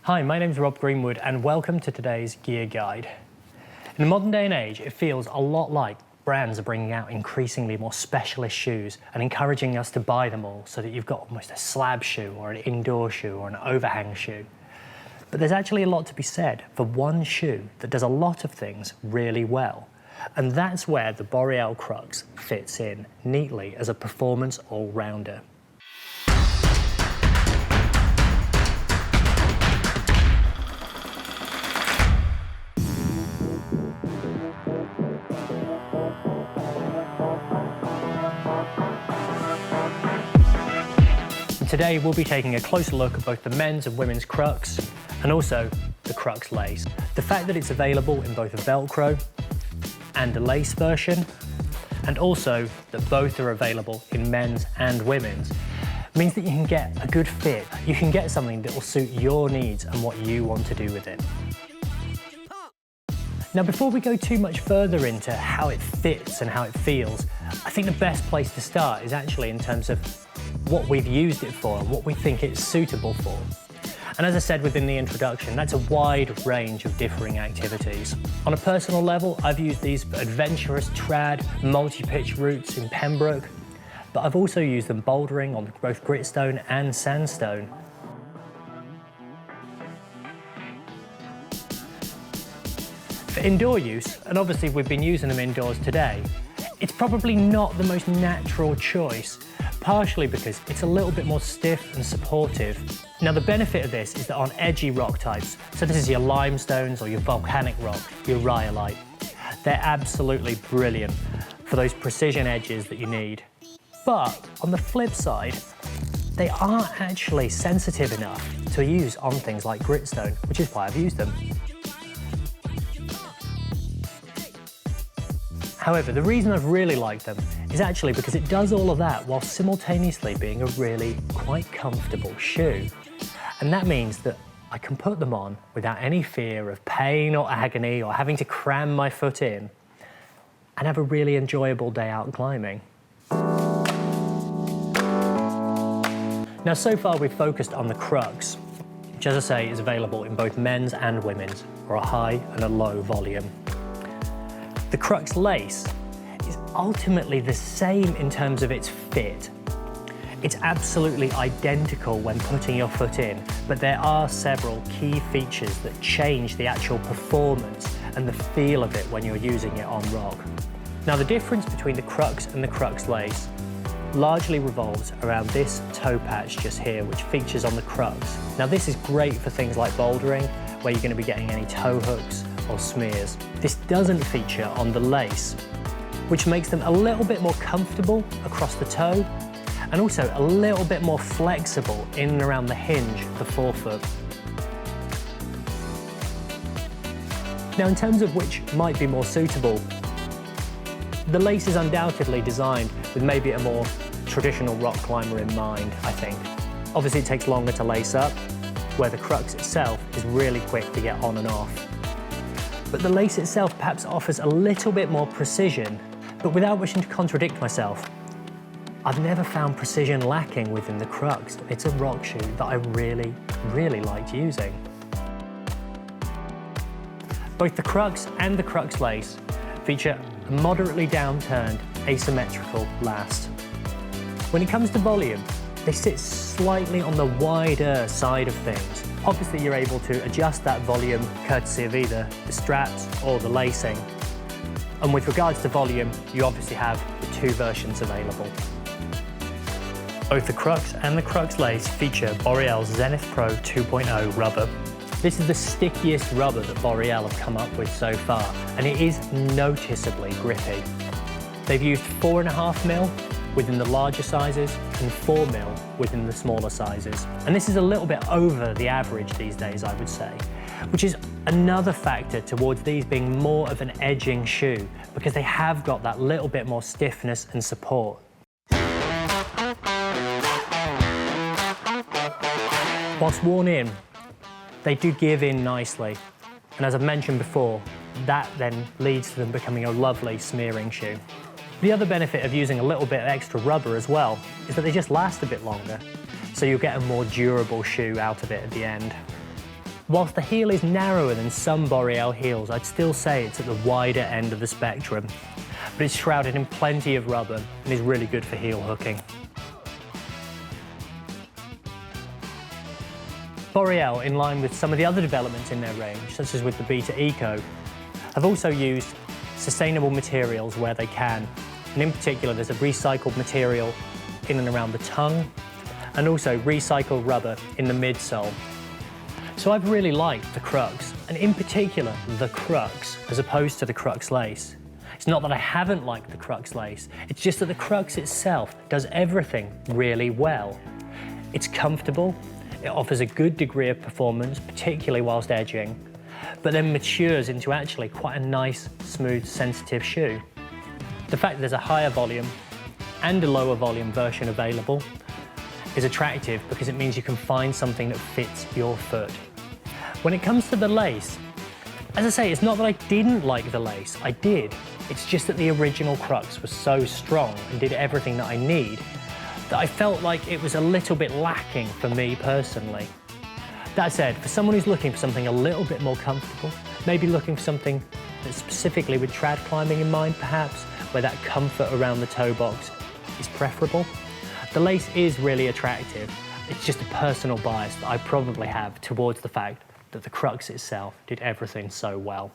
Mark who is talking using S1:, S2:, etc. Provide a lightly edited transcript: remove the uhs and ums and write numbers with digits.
S1: Hi, my name's Rob Greenwood and welcome to today's gear guide. In the modern day and age, it feels a lot like brands are bringing out increasingly more specialist shoes and encouraging us to buy them all so that you've got almost a slab shoe or an indoor shoe or an overhang shoe. But there's actually a lot to be said for one shoe that does a lot of things really well. And that's where the Boreal Crux fits in neatly as a performance all-rounder. Today we'll be taking a closer look at both the men's and women's Crux and also the Crux lace. The fact that it's available in both a velcro and a lace version, and also that both are available in men's and women's, means that you can get a good fit. You can get something that will suit your needs and what you want to do with it. Now, before we go too much further into how it fits and how it feels, I think the best place to start is actually in terms of what we've used it for and what we think it's suitable for. And as I said within the introduction, that's a wide range of differing activities. On a personal level, I've used these for adventurous trad, multi-pitch routes in Pembroke, but I've also used them bouldering on both gritstone and sandstone. For indoor use, and obviously we've been using them indoors today, it's probably not the most natural choice, partially because it's a little bit more stiff and supportive. Now, the benefit of this is that on edgy rock types, so this is your limestones or your volcanic rock, your rhyolite, they're absolutely brilliant for those precision edges that you need. But on the flip side, they aren't actually sensitive enough to use on things like gritstone, which is why I've used them. However, the reason I've really liked them is actually because it does all of that while simultaneously being a really quite comfortable shoe. And that means that I can put them on without any fear of pain or agony or having to cram my foot in and have a really enjoyable day out climbing. Now, so far we've focused on the Crux, which, as I say, is available in both men's and women's, or a high and a low volume. The Crux lace is ultimately the same in terms of its fit. It's absolutely identical when putting your foot in, but there are several key features that change the actual performance and the feel of it when you're using it on rock. Now, the difference between the Crux and the Crux lace largely revolves around this toe patch just here, which features on the Crux. Now, this is great for things like bouldering, where you're going to be getting any toe hooks or smears. This doesn't feature on the lace, which makes them a little bit more comfortable across the toe and also a little bit more flexible in and around the hinge of the forefoot. Now, in terms of which might be more suitable, the lace is undoubtedly designed with maybe a more traditional rock climber in mind, I think. Obviously, it takes longer to lace up, where the Crux itself is really quick to get on and off. But the lace itself perhaps offers a little bit more precision, but without wishing to contradict myself, I've never found precision lacking within the Crux. It's a rock shoe that I really, really liked using. Both the Crux and the Crux lace feature a moderately downturned asymmetrical last. When it comes to volume, they sit slightly on the wider side of things. Obviously, you're able to adjust that volume courtesy of either the straps or the lacing. And with regards to volume, you obviously have the two versions available. Both the Crux and the Crux lace feature Boreal's Zenith Pro 2.0 rubber. This is the stickiest rubber that Boreal have come up with so far, and it is noticeably grippy. They've used 4.5mm within the larger sizes and 4mm within the smaller sizes. And this is a little bit over the average these days, I would say, which is another factor towards these being more of an edging shoe, because they have got that little bit more stiffness and support. Whilst worn in, they do give in nicely. And as I've mentioned before, that then leads to them becoming a lovely smearing shoe. The other benefit of using a little bit of extra rubber as well is that they just last a bit longer, so you'll get a more durable shoe out of it at the end. Whilst the heel is narrower than some Boreal heels, I'd still say it's at the wider end of the spectrum, but it's shrouded in plenty of rubber and is really good for heel hooking. Boreal, in line with some of the other developments in their range, such as with the Beta Eco, have also used sustainable materials where they can. And in particular, there's a recycled material in and around the tongue, and also recycled rubber in the midsole. So I've really liked the Crux, and in particular, the Crux, as opposed to the Crux lace. It's not that I haven't liked the Crux lace, it's just that the Crux itself does everything really well. It's comfortable, it offers a good degree of performance, particularly whilst edging, but then matures into actually quite a nice, smooth, sensitive shoe. The fact that there's a higher volume and a lower volume version available is attractive because it means you can find something that fits your foot. When it comes to the lace, as I say, it's not that I didn't like the lace, I did. It's just that the original Crux was so strong and did everything that I need that I felt like it was a little bit lacking for me personally. That said, for someone who's looking for something a little bit more comfortable, maybe looking for something that's specifically with trad climbing in mind perhaps, where that comfort around the toe box is preferable, the lace is really attractive. It's just a personal bias that I probably have towards the fact that the Crux itself did everything so well.